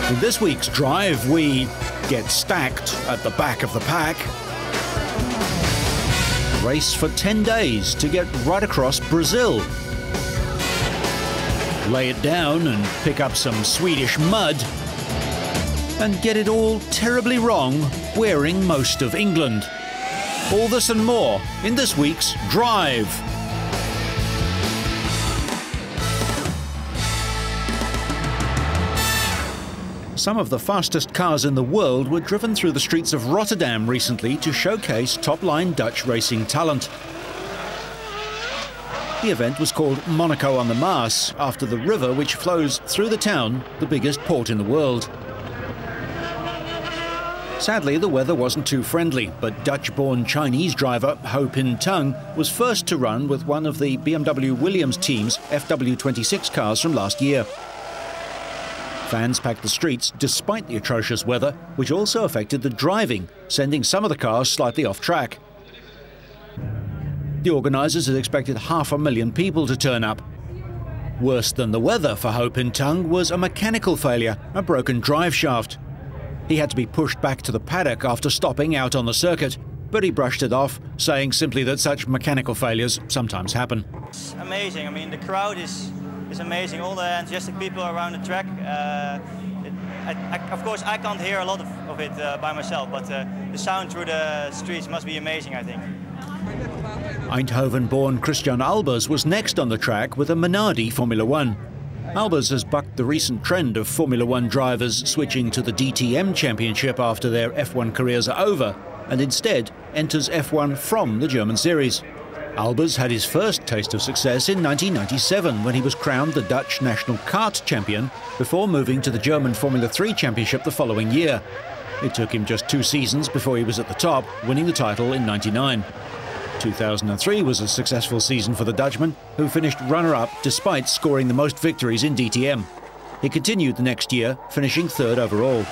In this week's drive, we get stacked at the back of the pack, race for 10 days to get right across Brazil, lay it down and pick up some Swedish mud, and get it all terribly wrong wearing most of England. All this and more in this week's Drive. Some of the fastest cars in the world were driven through the streets of Rotterdam recently to showcase top-line Dutch racing talent. The event was called Monaco on the Maas, after the river which flows through the town, the biggest port in the world. Sadly, the weather wasn't too friendly, but Dutch-born Chinese driver Tung was first to run with one of the BMW Williams team's FW26 cars from last year. Fans packed the streets despite the atrocious weather, which also affected the driving, sending some of the cars slightly off track. The organisers had expected 500,000 people to turn up. Worse than the weather for Tung was a mechanical failure, a broken drive shaft. He had to be pushed back to the paddock after stopping out on the circuit, but he brushed it off, saying simply that such mechanical failures sometimes happen. It's amazing. I mean, the crowd is amazing. All the enthusiastic people around the track. Of course, I can't hear a lot of it by myself, but the sound through the streets must be amazing, I think. Eindhoven-born Christian Albers was next on the track with a Minardi Formula One. Albers has bucked the recent trend of Formula One drivers switching to the DTM Championship after their F1 careers are over, and instead enters F1 from the German series. Albers had his first taste of success in 1997 when he was crowned the Dutch national kart champion before moving to the German Formula 3 Championship the following year. It took him just 2 seasons before he was at the top, winning the title in '99. 2003 was a successful season for the Dutchman, who finished runner-up despite scoring the most victories in DTM. He continued the next year, finishing 3rd overall.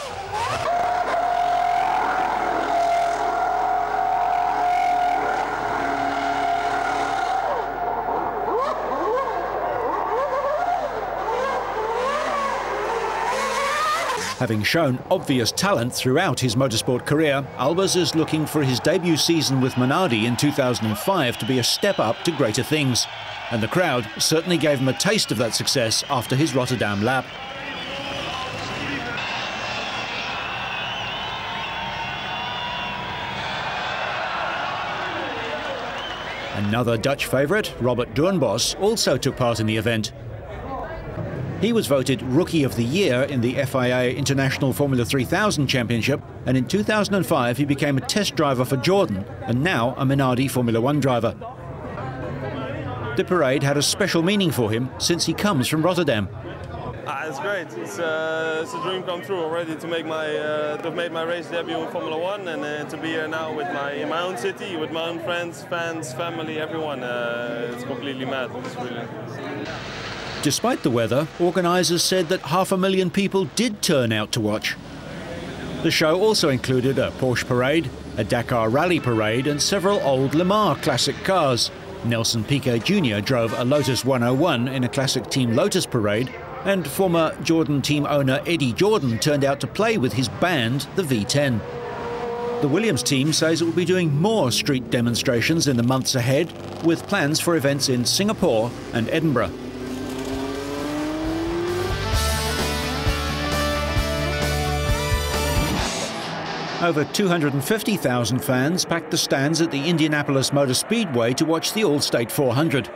Having shown obvious talent throughout his motorsport career, Albers is looking for his debut season with Minardi in 2005 to be a step up to greater things. And the crowd certainly gave him a taste of that success after his Rotterdam lap. Another Dutch favourite, Robert Doornbos, also took part in the event. He was voted Rookie of the Year in the FIA International Formula 3000 Championship, and in 2005 he became a test driver for Jordan and now a Minardi Formula One driver. The parade had a special meaning for him since he comes from Rotterdam. It's great. It's a dream come true already to make to have made my race debut in Formula One, and to be here now with in my own city, with my own friends, fans, family, everyone. It's completely mad. It's really... Despite the weather, organisers said that 500,000 people did turn out to watch. The show also included a Porsche parade, a Dakar Rally parade and several old Le Mans classic cars. Nelson Piquet Jr. drove a Lotus 101 in a classic Team Lotus parade, and former Jordan team owner Eddie Jordan turned out to play with his band, the V10. The Williams team says it will be doing more street demonstrations in the months ahead, with plans for events in Singapore and Edinburgh. Over 250,000 fans packed the stands at the Indianapolis Motor Speedway to watch the All-State 400.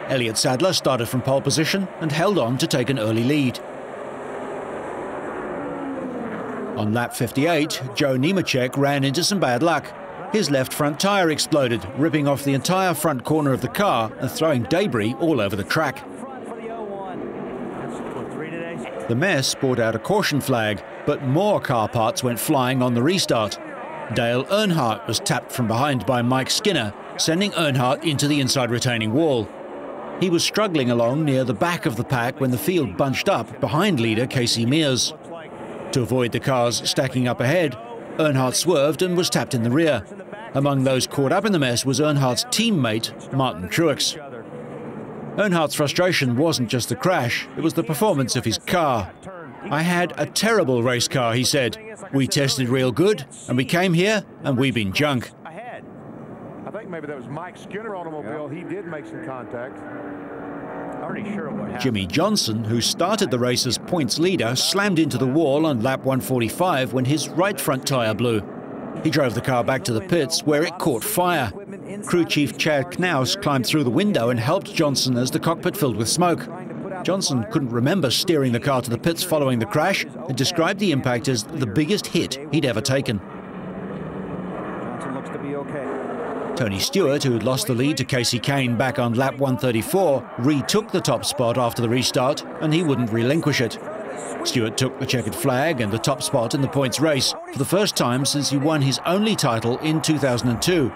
Elliott Sadler started from pole position and held on to take an early lead. On lap 58, Joe Nemechek ran into some bad luck. His left front tyre exploded, ripping off the entire front corner of the car and throwing debris all over the track. The mess brought out a caution flag, but more car parts went flying on the restart. Dale Earnhardt was tapped from behind by Mike Skinner, sending Earnhardt into the inside retaining wall. He was struggling along near the back of the pack when the field bunched up behind leader Casey Mears. To avoid the cars stacking up ahead, Earnhardt swerved and was tapped in the rear. Among those caught up in the mess was Earnhardt's teammate, Martin Truex. Earnhardt's frustration wasn't just the crash, it was the performance of his car. "I had a terrible race car," he said. "We tested real good, and we came here, and we've been junk." I think maybe that was Mike Skinner automobile. He did make some contact. Already sure what happened. Jimmy Johnson, who started the race as points leader, slammed into the wall on lap 145 when his right front tyre blew. He drove the car back to the pits, where it caught fire. Crew chief Chad Knaus climbed through the window and helped Johnson as the cockpit filled with smoke. Johnson couldn't remember steering the car to the pits following the crash and described the impact as the biggest hit he'd ever taken. Johnson looks to be okay. Tony Stewart, who had lost the lead to Casey Kane back on lap 134, retook the top spot after the restart, and he wouldn't relinquish it. Stewart took the checkered flag and the top spot in the points race for the first time since he won his only title in 2002.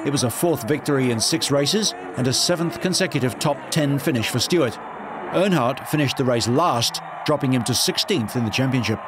It was a fourth victory in 6 races and a 7th consecutive top 10 finish for Stewart. Earnhardt finished the race last, dropping him to 16th in the championship.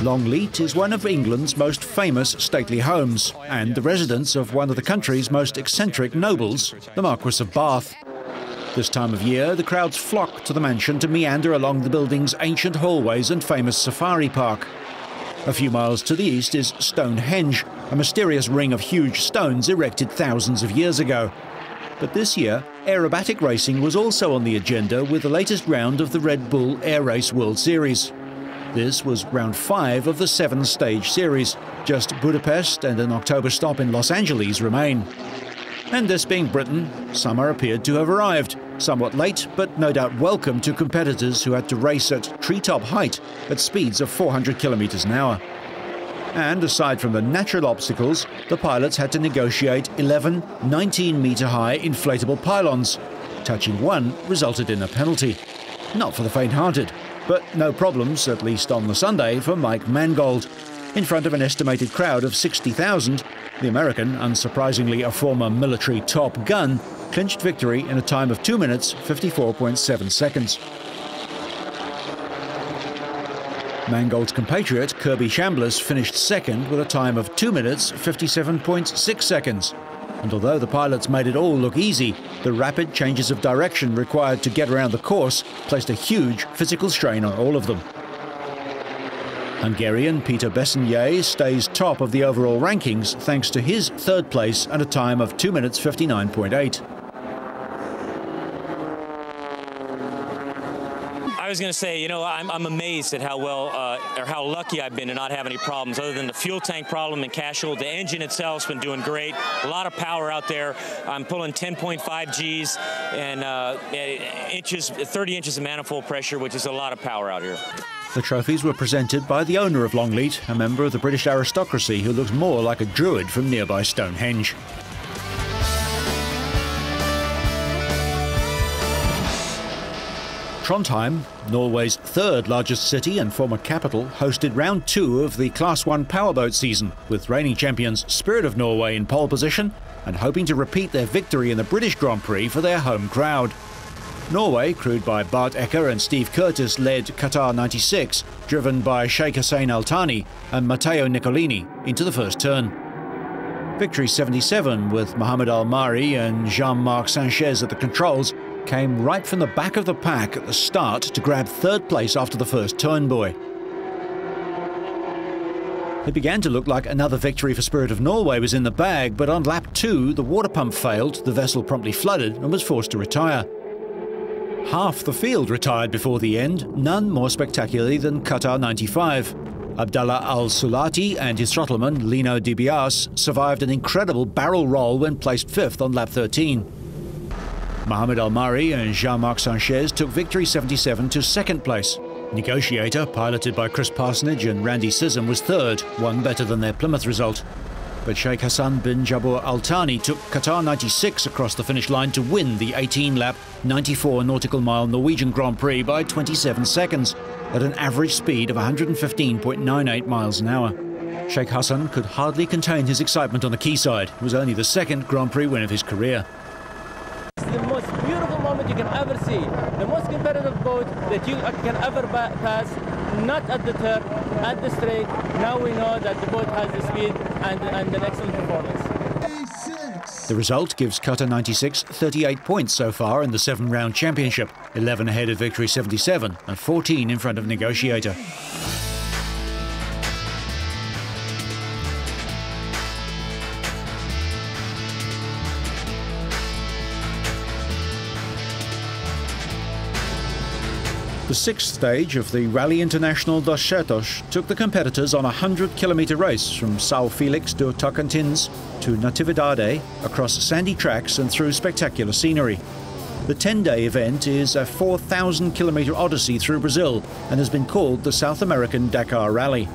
Longleat is one of England's most famous stately homes and the residence of one of the country's most eccentric nobles, the Marquis of Bath. This time of year, the crowds flock to the mansion to meander along the building's ancient hallways and famous safari park. A few miles to the east is Stonehenge, a mysterious ring of huge stones erected thousands of years ago. But this year, aerobatic racing was also on the agenda with the latest round of the Red Bull Air Race World Series. This was round 5 of the 7-stage series. Just Budapest and an October stop in Los Angeles remain. And this being Britain, summer appeared to have arrived, somewhat late, but no doubt welcome to competitors who had to race at treetop height at speeds of 400 kilometers an hour. And aside from the natural obstacles, the pilots had to negotiate 11 19-meter-high inflatable pylons. Touching one resulted in a penalty. Not for the faint-hearted, but no problems, at least on the Sunday, for Mike Mangold. In front of an estimated crowd of 60,000, the American, unsurprisingly a former military Top Gun, clinched victory in a time of 2 minutes, 54.7 seconds. Mangold's compatriot, Kirby Chambliss, finished second with a time of 2 minutes, 57.6 seconds. And although the pilots made it all look easy, the rapid changes of direction required to get around the course placed a huge physical strain on all of them. Hungarian Peter Bessenye stays top of the overall rankings thanks to his third place and a time of 2 minutes 59.8. I was going to say, you know, I'm amazed at how well or how lucky I've been to not have any problems other than the fuel tank problem in Cashel. The engine itself's been doing great. A lot of power out there. I'm pulling 10.5 Gs and 30 inches of manifold pressure, which is a lot of power out here. The trophies were presented by the owner of Longleat, a member of the British aristocracy who looks more like a druid from nearby Stonehenge. Trondheim, Norway's third largest city and former capital, hosted round 2 of the Class 1 powerboat season, with reigning champions Spirit of Norway in pole position and hoping to repeat their victory in the British Grand Prix for their home crowd. Norway, crewed by Bart Ecker and Steve Curtis, led Qatar 96, driven by Sheikh Hussein Al Thani and Matteo Nicolini, into the first turn. Victory 77, with Mohamed Al Mari and Jean-Marc Sanchez at the controls, came right from the back of the pack at the start to grab third place after the first turn buoy. It began to look like another victory for Spirit of Norway was in the bag, but on lap 2 the water pump failed, the vessel promptly flooded and was forced to retire. Half the field retired before the end, none more spectacularly than Qatar 95. Abdallah Al-Sulati and his throttleman Lino Di Bias survived an incredible barrel roll when placed 5th on lap 13. Mohamed Al Mari and Jean-Marc Sanchez took victory 77 to 2nd place. Negotiator, piloted by Chris Parsonage and Randy Sissom, was 3rd, one better than their Plymouth result. But Sheikh Hassan bin Jabor Al Thani took Qatar 96 across the finish line to win the 18-lap, 94 nautical mile Norwegian Grand Prix by 27 seconds, at an average speed of 115.98 miles an hour. Sheikh Hassan could hardly contain his excitement on the quayside. It was only the 2nd Grand Prix win of his career. It's the most beautiful moment you can ever see. The most competitive boat, that you can ever pass, not at the turn, at the straight. Now we know that the boat has the speed and an excellent performance. The result gives Qatar 96 38 points so far in the 7-round championship, 11 ahead of Victory 77 and 14 in front of Negotiator. The 6th stage of the Rally International dos Sertões took the competitors on a 100-kilometre race from São Félix do Tocantins to Natividade, across sandy tracks and through spectacular scenery. The 10-day event is a 4,000-kilometre odyssey through Brazil and has been called the South American Dakar Rally.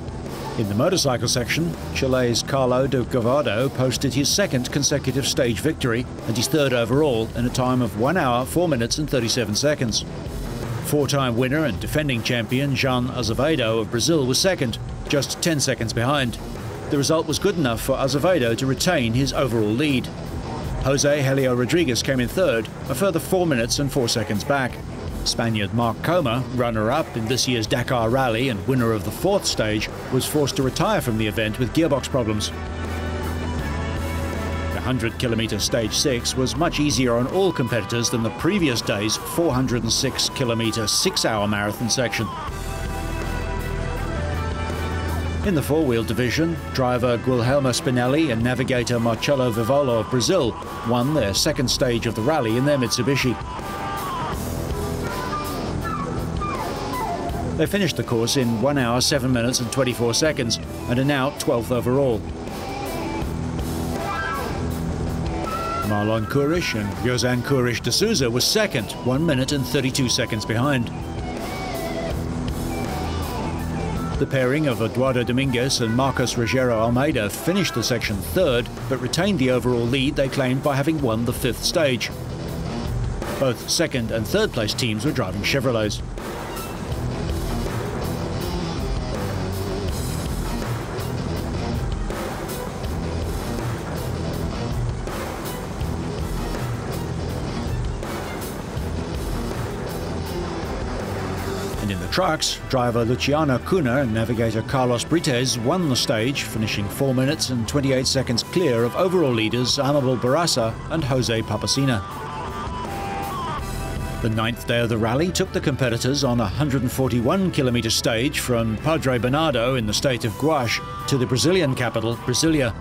In the motorcycle section, Chile's Carlo de Gavado posted his 2nd consecutive stage victory and his 3rd overall in a time of 1 hour, 4 minutes and 37 seconds. 4-time winner and defending champion Jean Azevedo of Brazil was 2nd, just 10 seconds behind. The result was good enough for Azevedo to retain his overall lead. Jose Helio Rodriguez came in 3rd, a further 4 minutes and 4 seconds back. Spaniard Marc Coma, runner-up in this year's Dakar Rally and winner of the 4th stage, was forced to retire from the event with gearbox problems. The 100-kilometre Stage 6 was much easier on all competitors than the previous day's 406-kilometre 6-hour marathon section. In the 4-wheel division, driver Guilherme Spinelli and navigator Marcelo Vivolo of Brazil won their 2nd stage of the rally in their Mitsubishi. They finished the course in 1 hour, 7 minutes and 24 seconds and are now 12th overall. Marlon Curish and José Curish de Souza was 2nd, 1 minute and 32 seconds behind. The pairing of Eduardo Domingues and Marcos Rogério Almeida finished the section 3rd, but retained the overall lead they claimed by having won the 5th stage. Both 2nd and 3rd place teams were driving Chevrolets. And in the trucks, driver Luciano Cunha and navigator Carlos Brites won the stage, finishing 4 minutes and 28 seconds clear of overall leaders Amabel Barraza and Jose Papacina. The 9th day of the rally took the competitors on a 141-kilometre stage from Padre Bernardo in the state of Goiás to the Brazilian capital, Brasilia.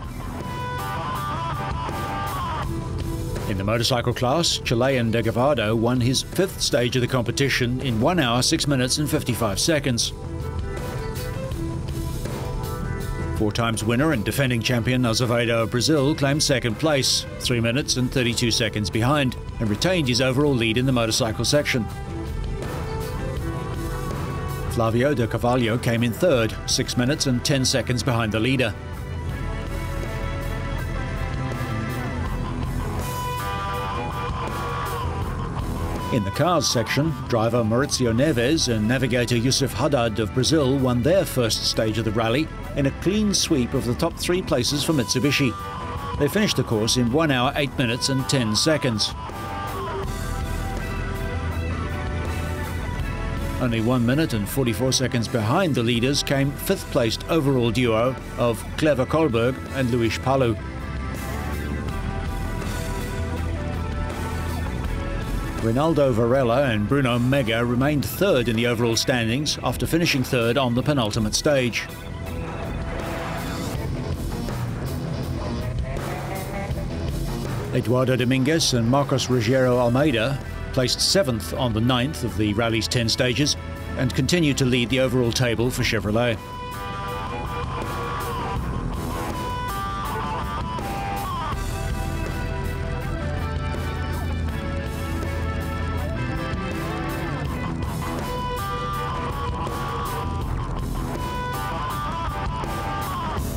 In the motorcycle class, Chilean de Gavado won his 5th stage of the competition in 1 hour, 6 minutes and 55 seconds. 4 times winner and defending champion Azevedo of Brazil claimed 2nd place, 3 minutes and 32 seconds behind, and retained his overall lead in the motorcycle section. Flavio de Carvalho came in 3rd, 6 minutes and 10 seconds behind the leader. In the cars section, driver Maurizio Neves and navigator Yusuf Haddad of Brazil won their 1st stage of the rally in a clean sweep of the top 3 places for Mitsubishi. They finished the course in 1 hour, 8 minutes and 10 seconds. Only 1 minute and 44 seconds behind the leaders came 5th placed overall duo of Clever Kolberg and Luis Palu. Rinaldo Varela and Bruno Mega remained 3rd in the overall standings after finishing 3rd on the penultimate stage. Eduardo Domingues and Marcos Rogério Almeida placed 7th on the 9th of the rally's 10 stages and continue to lead the overall table for Chevrolet.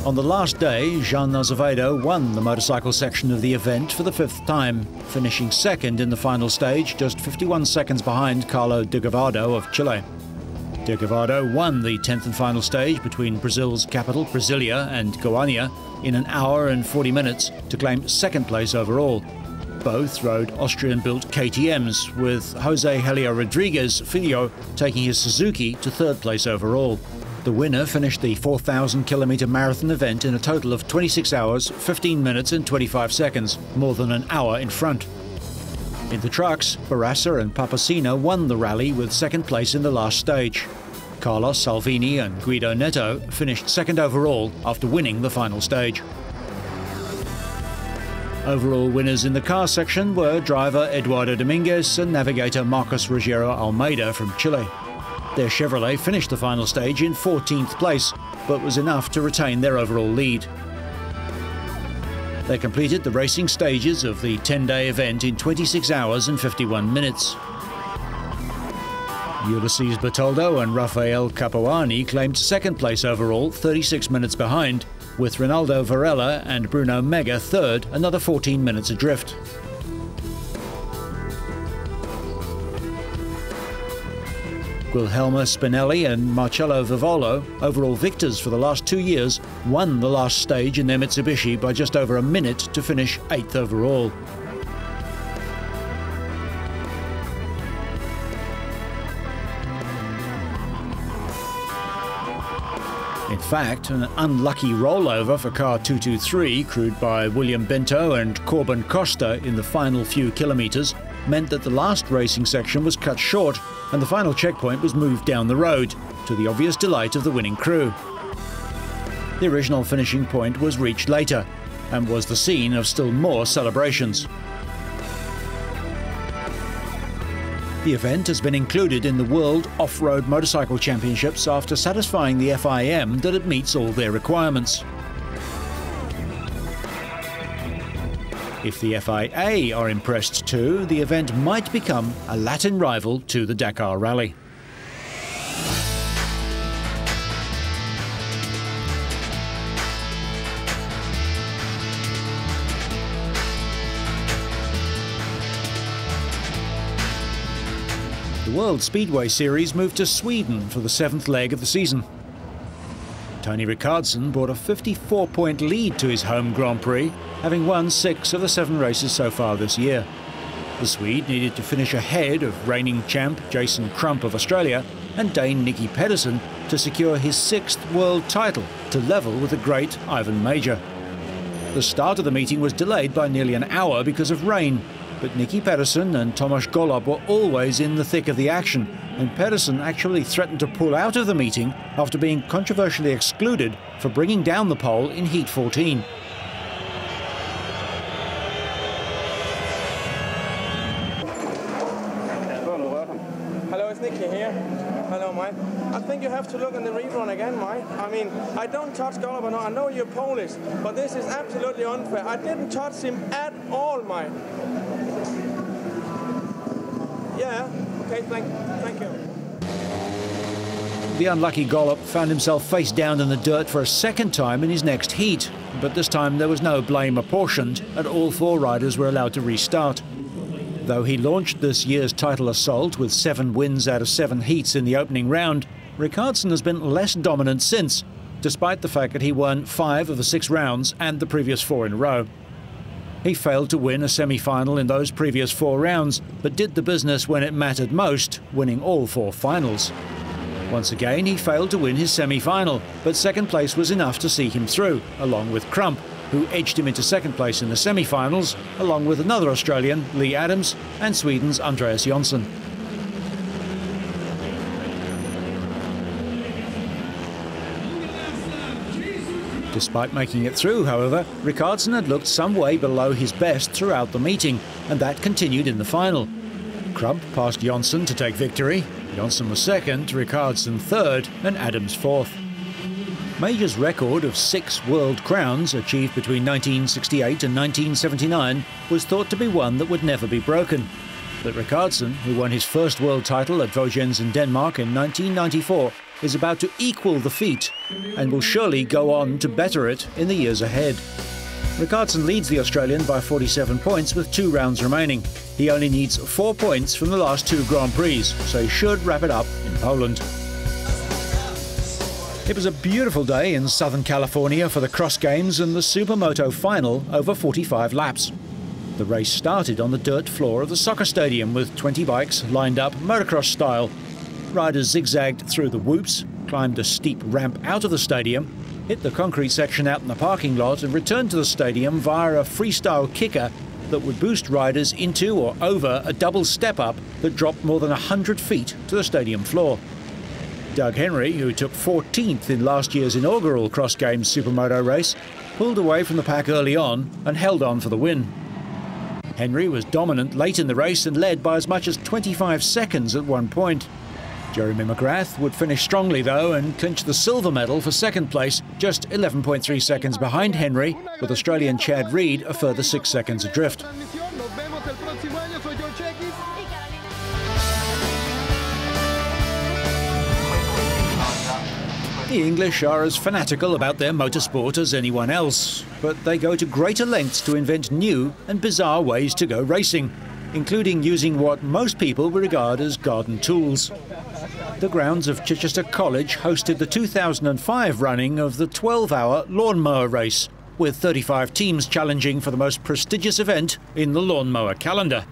On the last day, Jean Azevedo won the motorcycle section of the event for the 5th time, finishing 2nd in the final stage, just 51 seconds behind Carlo de Gavado of Chile. De Gavado won the 10th and final stage between Brazil's capital, Brasilia, and Goiânia in 1 hour and 40 minutes to claim 2nd place overall. Both rode Austrian-built KTMs, with Jose Helio Rodriguez Filho taking his Suzuki to third place overall. The winner finished the 4,000-kilometre marathon event in a total of 26 hours, 15 minutes and 25 seconds, more than an hour in front. In the trucks, Barassa and Papacino won the rally with second place in the last stage. Carlos Salvini and Guido Neto finished second overall after winning the final stage. Overall winners in the car section were driver Eduardo Dominguez and navigator Marcos Rogero Almeida from Chile. Their Chevrolet finished the final stage in 14th place, but was enough to retain their overall lead. They completed the racing stages of the 10-day event in 26 hours and 51 minutes. Ulysses Bertoldo and Rafael Capuani claimed second place overall, 36 minutes behind, with Ronaldo Varela and Bruno Mega third, another 14 minutes adrift. Guilherme Spinelli and Marcello Vivolo, overall victors for the last 2 years, won the last stage in their Mitsubishi by just over a minute to finish 8th overall. In fact, an unlucky rollover for car 223, crewed by William Bento and Corbin Costa in the final few kilometres, meant that the last racing section was cut short and the final checkpoint was moved down the road, to the obvious delight of the winning crew. The original finishing point was reached later and was the scene of still more celebrations. The event has been included in the World Off-Road Motorcycle Championships after satisfying the FIM that it meets all their requirements. If the FIA are impressed too, the event might become a Latin rival to the Dakar Rally. The World Speedway Series moved to Sweden for the 7th leg of the season. Tony Rickardsson brought a 54-point lead to his home Grand Prix, having won 6 of the 7 races so far this year. The Swede needed to finish ahead of reigning champ Jason Crump of Australia and Dane Nicky Pedersen to secure his 6th world title, to level with the great Ivan Major. The start of the meeting was delayed by nearly an hour because of rain, but Nicky Pedersen and Tomasz Golob were always in the thick of the action, and Pedersen actually threatened to pull out of the meeting after being controversially excluded for bringing down the pole in Heat 14. Hello, it's Nicky here. Hello, Mike. I think you have to look in the rerun again, Mike. I mean, I don't touch Golob, I know you're Polish, but this is absolutely unfair. I didn't touch him at all, Mike. Yeah, okay, thank you. The unlucky Golob found himself face down in the dirt for a second time in his next heat, but this time there was no blame apportioned, and all 4 riders were allowed to restart. Though he launched this year's title assault with 7 wins out of 7 heats in the opening round, Rickardsson has been less dominant since, despite the fact that he won 5 of the 6 rounds and the previous 4 in a row. He failed to win a semi-final in those previous 4 rounds, but did the business when it mattered most, winning all 4 finals. Once again, he failed to win his semi-final, but second place was enough to see him through, along with Crump, who edged him into second place in the semi-finals, along with another Australian, Lee Adams, and Sweden's Andreas Jonsson. Despite making it through, however, Rickardsson had looked some way below his best throughout the meeting, and that continued in the final. Crump passed Jonsson to take victory. Jonsson was second, Rickardsson third, and Adams fourth. Major's record of 6 world crowns, achieved between 1968 and 1979, was thought to be one that would never be broken. But Rickardsson, who won his first world title at Vosges in Denmark in 1994, is about to equal the feat and will surely go on to better it in the years ahead. Rickardsson leads the Australian by 47 points with 2 rounds remaining. He only needs 4 points from the last 2 Grand Prix, so he should wrap it up in Poland. It was a beautiful day in Southern California for the Cross Games and the Supermoto final over 45 laps. The race started on the dirt floor of the soccer stadium with 20 bikes lined up motocross style. Riders zigzagged through the whoops, climbed a steep ramp out of the stadium, hit the concrete section out in the parking lot and returned to the stadium via a freestyle kicker that would boost riders into or over a double step-up that dropped more than 100 feet to the stadium floor. Doug Henry, who took 14th in last year's inaugural Cross Games Supermoto race, pulled away from the pack early on and held on for the win. Henry was dominant late in the race and led by as much as 25 seconds at one point. Jeremy McGrath would finish strongly though and clinch the silver medal for second place, just 11.3 seconds behind Henry, with Australian Chad Reed a further 6 seconds adrift. The English are as fanatical about their motorsport as anyone else, but they go to greater lengths to invent new and bizarre ways to go racing, including using what most people regard as garden tools. The grounds of Chichester College hosted the 2005 running of the 12-hour lawnmower race, with 35 teams challenging for the most prestigious event in the lawnmower calendar.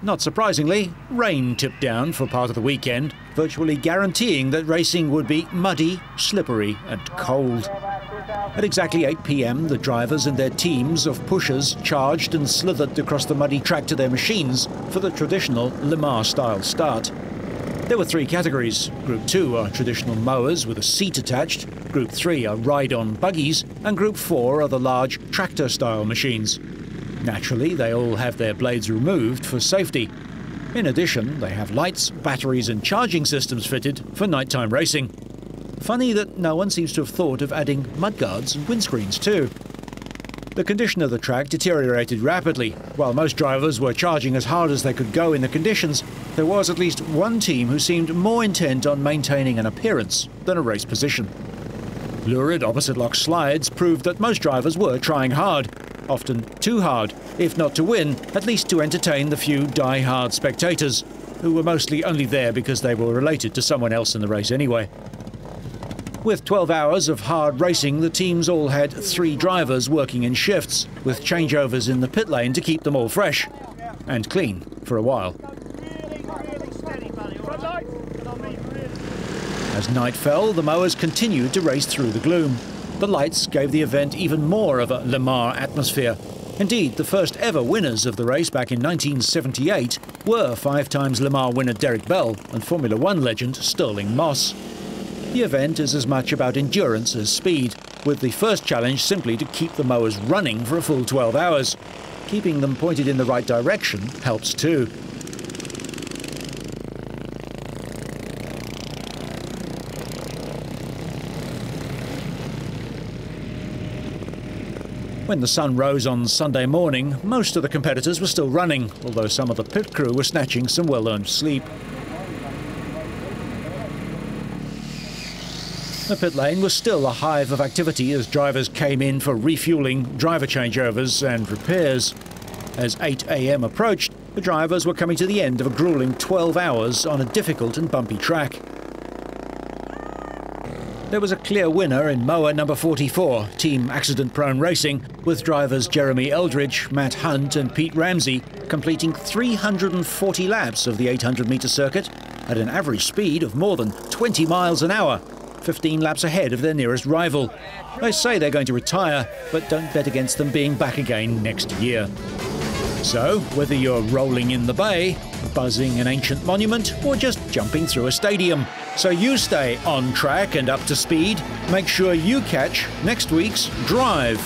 Not surprisingly, rain tipped down for part of the weekend, virtually guaranteeing that racing would be muddy, slippery and cold. At exactly 8 p.m, the drivers and their teams of pushers charged and slithered across the muddy track to their machines for the traditional Le Mans-style start. There were 3 categories. Group 2 are traditional mowers with a seat attached, Group 3 are ride-on buggies, and Group 4 are the large tractor-style machines. Naturally, they all have their blades removed for safety. In addition, they have lights, batteries and charging systems fitted for nighttime racing. Funny that no one seems to have thought of adding mudguards and windscreens too. The condition of the track deteriorated rapidly. While most drivers were charging as hard as they could go in the conditions, there was at least one team who seemed more intent on maintaining an appearance than a race position. Lurid opposite lock slides proved that most drivers were trying hard, often too hard, if not to win, at least to entertain the few die-hard spectators, who were mostly only there because they were related to someone else in the race anyway. With 12 hours of hard racing, the teams all had 3 drivers working in shifts, with changeovers in the pit lane to keep them all fresh and clean for a while. As night fell, the mowers continued to race through the gloom. The lights gave the event even more of a Le Mans atmosphere. Indeed, the first ever winners of the race back in 1978 were 5-time Le Mans winner Derek Bell and Formula One legend Sterling Moss. The event is as much about endurance as speed, with the first challenge simply to keep the mowers running for a full 12 hours. Keeping them pointed in the right direction helps too. When the sun rose on Sunday morning, most of the competitors were still running, although some of the pit crew were snatching some well-earned sleep. The pit lane was still a hive of activity as drivers came in for refuelling, driver changeovers and repairs. As 8 a.m. approached, the drivers were coming to the end of a grueling 12 hours on a difficult and bumpy track. There was a clear winner in mower number 44, Team Accident Prone Racing, with drivers Jeremy Eldridge, Matt Hunt and Pete Ramsey completing 340 laps of the 800-metre circuit at an average speed of more than 20 miles an hour, 15 laps ahead of their nearest rival. They say they're going to retire, but don't bet against them being back again next year. So, whether you're rolling in the bay, buzzing an ancient monument, or just jumping through a stadium, so you stay on track and up to speed, make sure you catch next week's Drive.